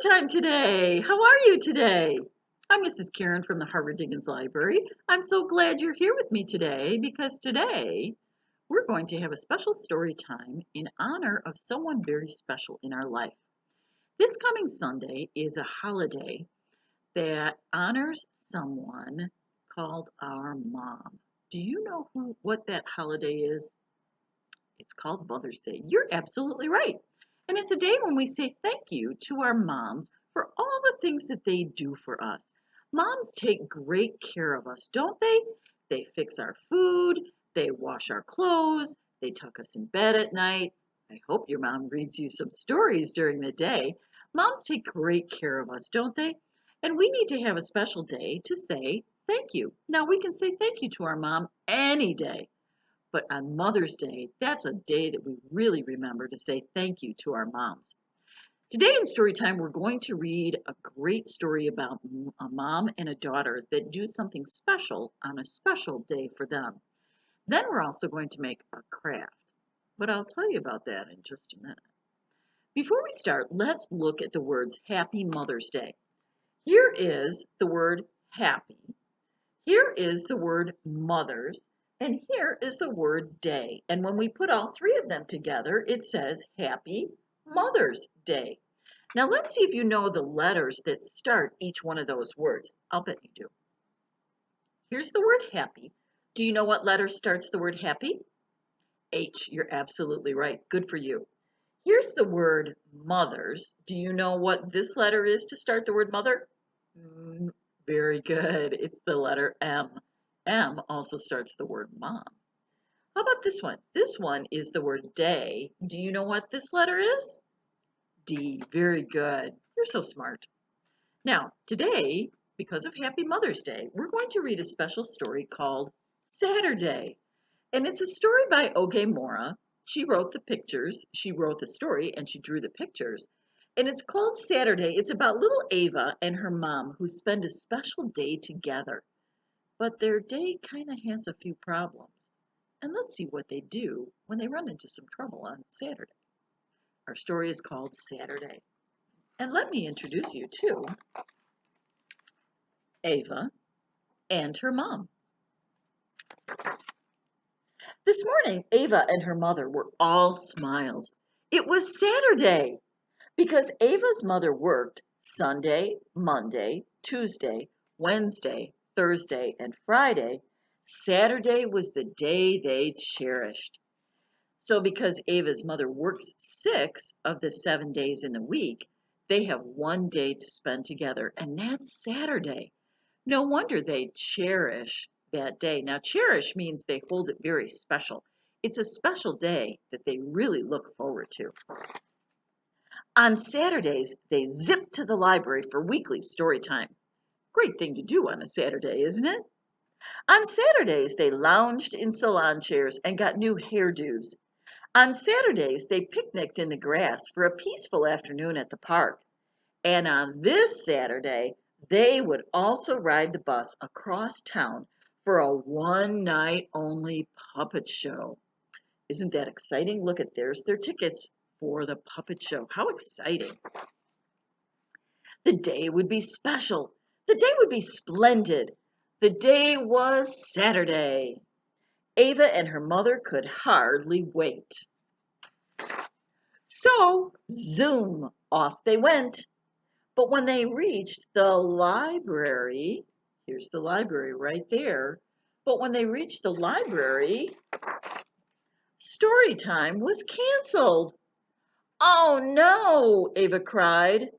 Time today. How are you today? I'm Mrs. Karen from the Harvard Dickens Library. I'm so glad you're here with me today because today we're going to have a special story time in honor of someone very special in our life. This coming Sunday is a holiday that honors someone called our mom. Do you know what that holiday is? It's called Mother's Day. You're absolutely right. And it's a day when we say thank you to our moms for all the things that they do for us. Moms take great care of us, don't they? They fix our food, they wash our clothes, they tuck us in bed at night. I hope your mom reads you some stories during the day. Moms take great care of us, don't they? And we need to have a special day to say thank you. Now, we can say thank you to our mom any day. But on Mother's Day, that's a day that we really remember to say thank you to our moms. Today in Storytime, we're going to read a great story about a mom and a daughter that do something special on a special day for them. Then we're also going to make a craft, but I'll tell you about that in just a minute. Before we start, let's look at the words Happy Mother's Day. Here is the word happy. Here is the word mothers, and here is the word day. And when we put all three of them together, it says Happy Mother's Day. Now let's see if you know the letters that start each one of those words. I'll bet you do. Here's the word happy. Do you know what letter starts the word happy? H. You're absolutely right. Good for you. Here's the word mothers. Do you know what this letter is to start the word mother? Very good. It's the letter M. M also starts the word mom. How about this one? This one is the word day. Do you know what this letter is? D. Very good. You're so smart. Now, today, because of Happy Mother's Day, we're going to read a special story called Saturday. And it's a story by Oge Mora. She wrote the pictures, she wrote the story, and she drew the pictures. And it's called Saturday. It's about little Ava and her mom who spend a special day together. But their day kind of has a few problems. And let's see what they do when they run into some trouble on Saturday. Our story is called Saturday. And let me introduce you to Ava and her mom. This morning, Ava and her mother were all smiles. It was Saturday because Ava's mother worked Sunday, Monday, Tuesday, Wednesday, Thursday, and Friday. Saturday was the day they cherished. So because Ava's mother works 6 of the 7 days in the week, they have one day to spend together, and that's Saturday. No wonder they cherish that day. Now, cherish means they hold it very special. It's a special day that they really look forward to. On Saturdays, they zip to the library for weekly story time. Great thing to do on a Saturday, isn't it? On Saturdays, they lounged in salon chairs and got new hairdos. On Saturdays, they picnicked in the grass for a peaceful afternoon at the park. And on this Saturday, they would also ride the bus across town for a one-night only puppet show. Isn't that exciting? Look at there's their tickets for the puppet show. How exciting. The day would be special. The day would be splendid. The day was Saturday. Ava and her mother could hardly wait. So, zoom, off they went. But when they reached the library, here's the library right there. But when they reached the library, story time was canceled. Oh no, Ava cried.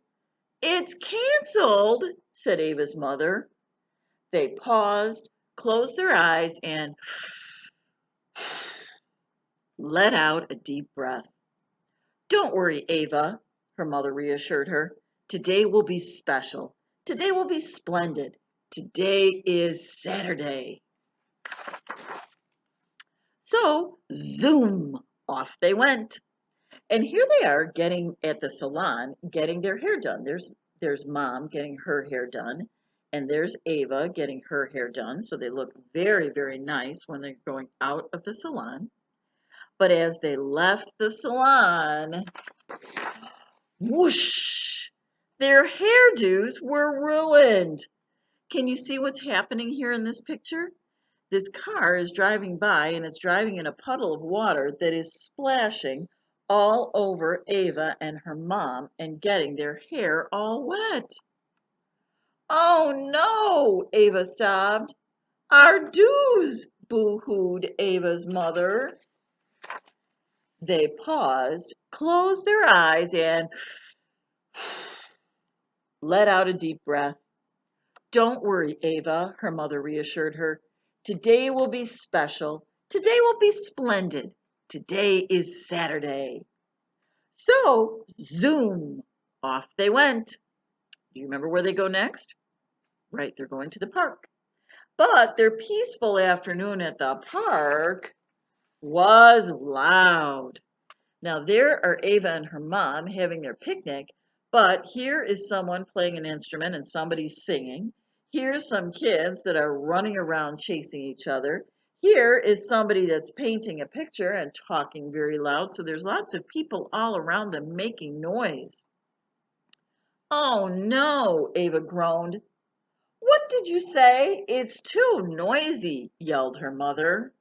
It's canceled, said Ava's mother. They paused, closed their eyes, and let out a deep breath. Don't worry, Ava, her mother reassured her. Today will be special. Today will be splendid. Today is Saturday. So, zoom, off they went. And here they are getting at the salon, getting their hair done. There's mom getting her hair done, and there's Ava getting her hair done. So they look very, very nice when they're going out of the salon. But as they left the salon, whoosh, Their hairdos were ruined. Can you see what's happening here in this picture? This car is driving by and it's driving in a puddle of water that is splashing all over Ava and her mom and getting their hair all wet. Oh no, Ava sobbed. Our dues, boo-hooed Ava's mother. They paused, closed their eyes, and let out a deep breath. Don't worry, Ava, her mother reassured her. Today will be special. Today will be splendid. Today is Saturday. So, zoom, off they went. Do you remember where they go next? Right, they're going to the park. But their peaceful afternoon at the park was loud. Now, there are Ava and her mom having their picnic, but here is someone playing an instrument and somebody's singing. Here's some kids that are running around chasing each other. Here is somebody that's painting a picture and talking very loud. So there's lots of people all around them making noise. Oh no, Ava groaned. What did you say? It's too noisy, yelled her mother.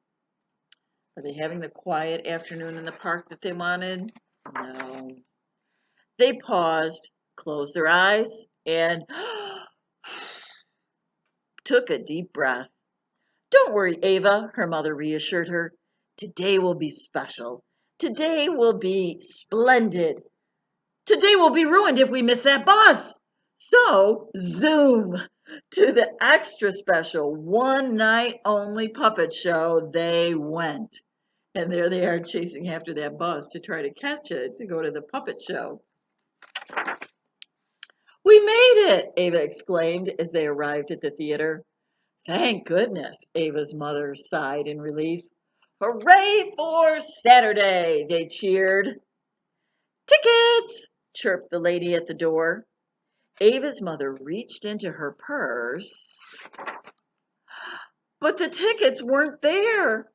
Are they having the quiet afternoon in the park that they wanted? No. They paused, closed their eyes, and took a deep breath. Don't worry, Ava, her mother reassured her. Today will be special. Today will be splendid. Today will be ruined if we miss that bus. So, zoom to the extra special one night only puppet show they went. And there they are chasing after that bus to try to catch it to go to the puppet show. We made it, Ava exclaimed as they arrived at the theater. Thank goodness, Ava's mother sighed in relief. Hooray for Saturday, they cheered. Tickets, chirped the lady at the door. Ava's mother reached into her purse, but the tickets weren't there.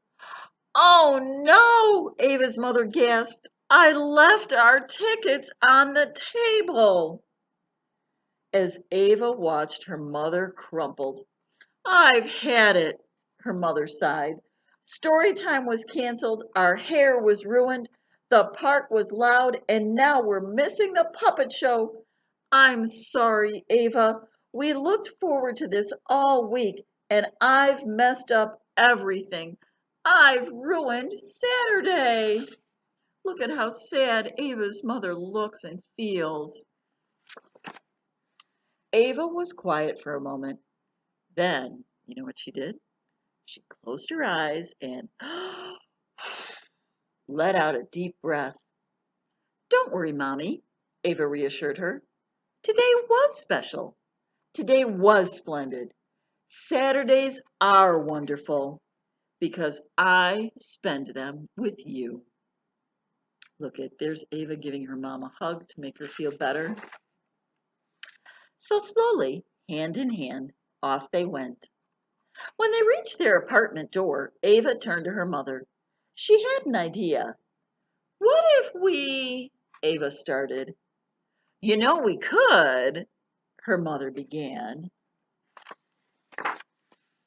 Oh no, Ava's mother gasped. I left our tickets on the table. As Ava watched her mother crumpled, I've had it, her mother sighed. Story time was canceled, our hair was ruined, the park was loud, and now we're missing the puppet show. I'm sorry, Ava. We looked forward to this all week, and I've messed up everything. I've ruined Saturday. Look at how sad Ava's mother looks and feels. Ava was quiet for a moment. Then, you know what she did? She closed her eyes and let out a deep breath. Don't worry, Mommy, Ava reassured her. Today was special. Today was splendid. Saturdays are wonderful because I spend them with you. Look at, there's Ava giving her mom a hug to make her feel better. So slowly, hand in hand, off they went. When they reached their apartment door, Ava turned to her mother. She had an idea. What if we, Ava started. You know we could, her mother began.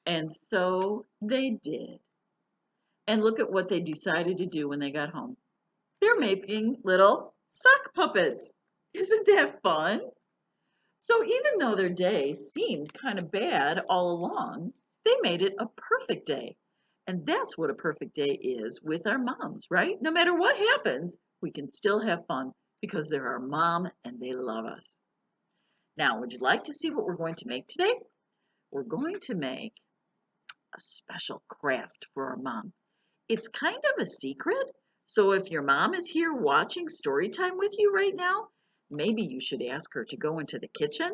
And so they did. And look at what they decided to do when they got home. They're making little sock puppets. Isn't that fun? So even though their day seemed kind of bad all along, they made it a perfect day. And that's what a perfect day is with our moms, right? No matter what happens, we can still have fun because they're our mom and they love us. Now, would you like to see what we're going to make today? We're going to make a special craft for our mom. It's kind of a secret, so if your mom is here watching story time with you right now, maybe you should ask her to go into the kitchen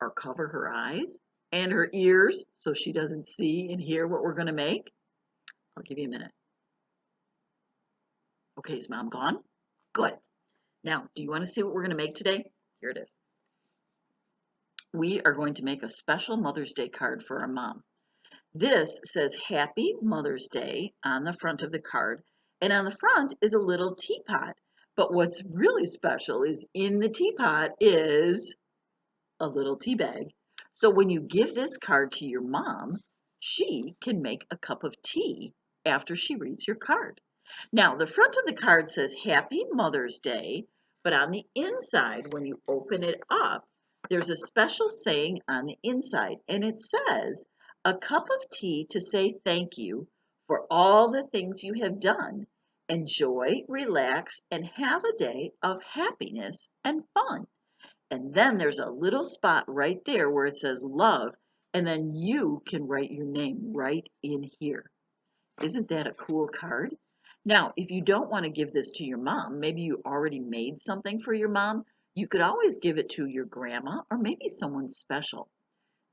or cover her eyes and her ears so she doesn't see and hear what we're going to make. I'll give you a minute. Okay, is Mom gone? Good. Now, do you want to see what we're going to make today? Here it is. We are going to make a special Mother's Day card for our mom. This says Happy Mother's Day on the front of the card, and on the front is a little teapot. But what's really special is in the teapot is a little tea bag. So when you give this card to your mom, she can make a cup of tea after she reads your card. Now, the front of the card says Happy Mother's Day, but on the inside, when you open it up, there's a special saying on the inside, and it says, a cup of tea to say thank you for all the things you have done. Enjoy, relax, and have a day of happiness and fun. And then there's a little spot right there where it says love, and then you can write your name right in here. Isn't that a cool card? Now, if you don't want to give this to your mom, maybe you already made something for your mom, you could always give it to your grandma or maybe someone special.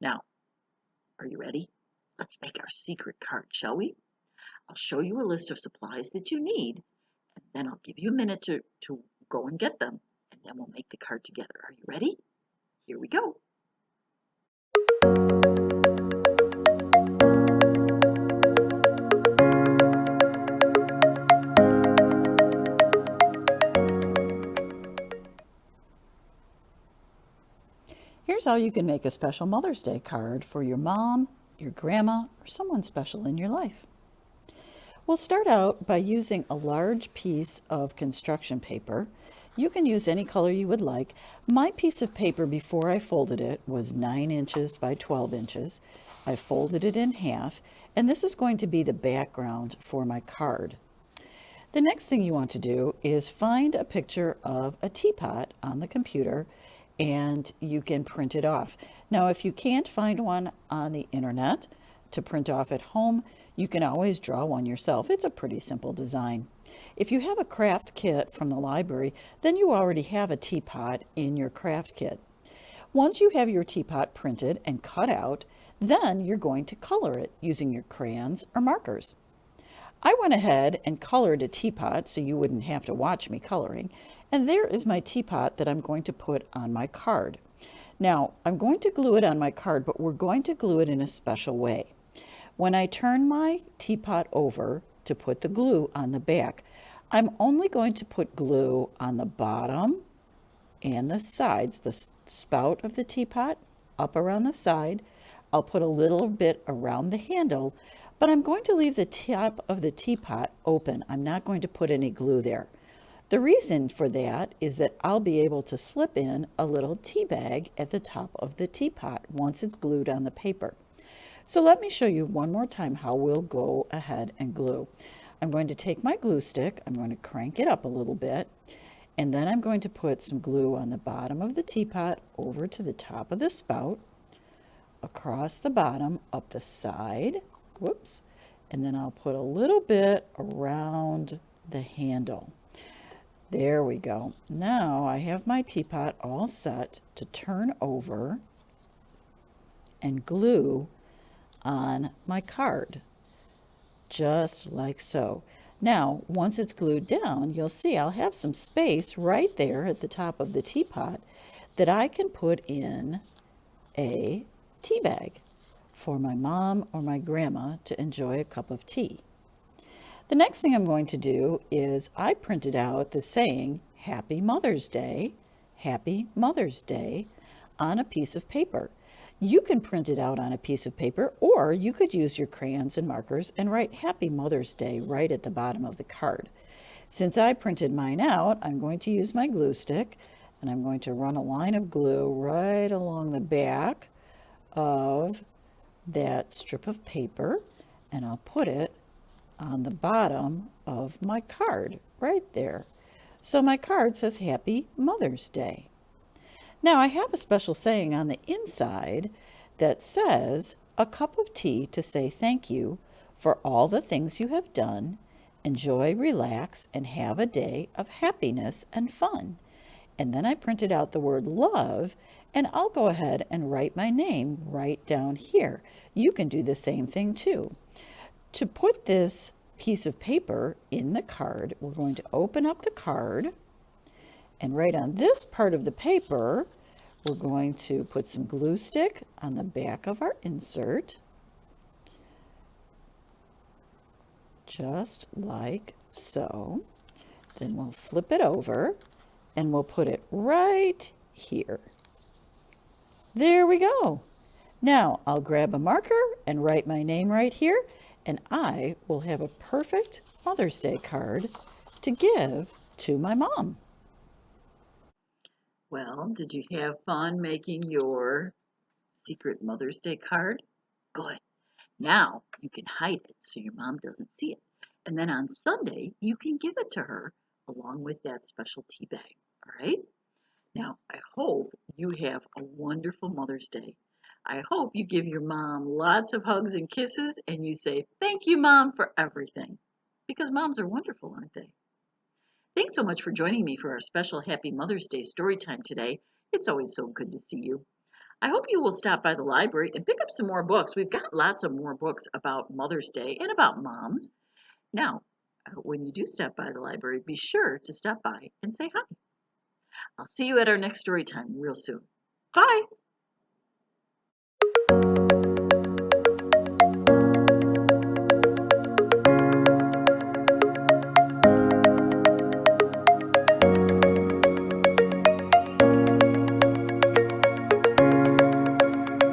Now, are you ready? Let's make our secret card, shall we? I'll show you a list of supplies that you need, and then I'll give you a minute to go and get them, and then we'll make the card together. Are you ready? Here we go. Here's how you can make a special Mother's Day card for your mom, your grandma, or someone special in your life. We'll start out by using a large piece of construction paper. You can use any color you would like. My piece of paper before I folded it was 9 inches by 12 inches. I folded it in half, and this is going to be the background for my card. The next thing you want to do is find a picture of a teapot on the computer, and you can print it off. Now, if you can't find one on the internet to print off at home, you can always draw one yourself. It's a pretty simple design. If you have a craft kit from the library, then you already have a teapot in your craft kit. Once you have your teapot printed and cut out, then you're going to color it using your crayons or markers. I went ahead and colored a teapot so you wouldn't have to watch me coloring. And there is my teapot that I'm going to put on my card. Now, I'm going to glue it on my card, but we're going to glue it in a special way. When I turn my teapot over to put the glue on the back, I'm only going to put glue on the bottom and the sides, the spout of the teapot, up around the side. I'll put a little bit around the handle, but I'm going to leave the top of the teapot open. I'm not going to put any glue there. The reason for that is that I'll be able to slip in a little tea bag at the top of the teapot once it's glued on the paper. So let me show you one more time how we'll go ahead and glue. I'm going to take my glue stick, I'm going to crank it up a little bit, and then I'm going to put some glue on the bottom of the teapot over to the top of the spout, across the bottom, up the side, whoops, and then I'll put a little bit around the handle. There we go. Now I have my teapot all set to turn over and glue on my card, just like so. Now, once it's glued down, you'll see I'll have some space right there at the top of the teapot that I can put in a tea bag for my mom or my grandma to enjoy a cup of tea. The next thing I'm going to do is I printed out the saying, Happy Mother's Day, Happy Mother's Day, on a piece of paper. You can print it out on a piece of paper, or you could use your crayons and markers and write Happy Mother's Day right at the bottom of the card. Since I printed mine out, I'm going to use my glue stick, and I'm going to run a line of glue right along the back of that strip of paper, and I'll put it on the bottom of my card right there. So my card says Happy Mother's Day. Now I have a special saying on the inside that says, a cup of tea to say thank you for all the things you have done. Enjoy, relax, and have a day of happiness and fun. And then I printed out the word love, and I'll go ahead and write my name right down here. You can do the same thing too. To put this piece of paper in the card, we're going to open up the card, and right on this part of the paper, we're going to put some glue stick on the back of our insert, just like so. Then we'll flip it over, and we'll put it right here. There we go. Now I'll grab a marker and write my name right here, and I will have a perfect Mother's Day card to give to my mom. Well, did you have fun making your secret Mother's Day card? Good. Now you can hide it so your mom doesn't see it. And then on Sunday, you can give it to her along with that special tea bag. All right? Now, I hope you have a wonderful Mother's Day. I hope you give your mom lots of hugs and kisses and you say, "Thank you, Mom, for everything." Because moms are wonderful, aren't they? Thanks so much for joining me for our special Happy Mother's Day story time today. It's always so good to see you. I hope you will stop by the library and pick up some more books. We've got lots of more books about Mother's Day and about moms. Now, when you do stop by the library, be sure to stop by and say hi. I'll see you at our next story time real soon. Bye.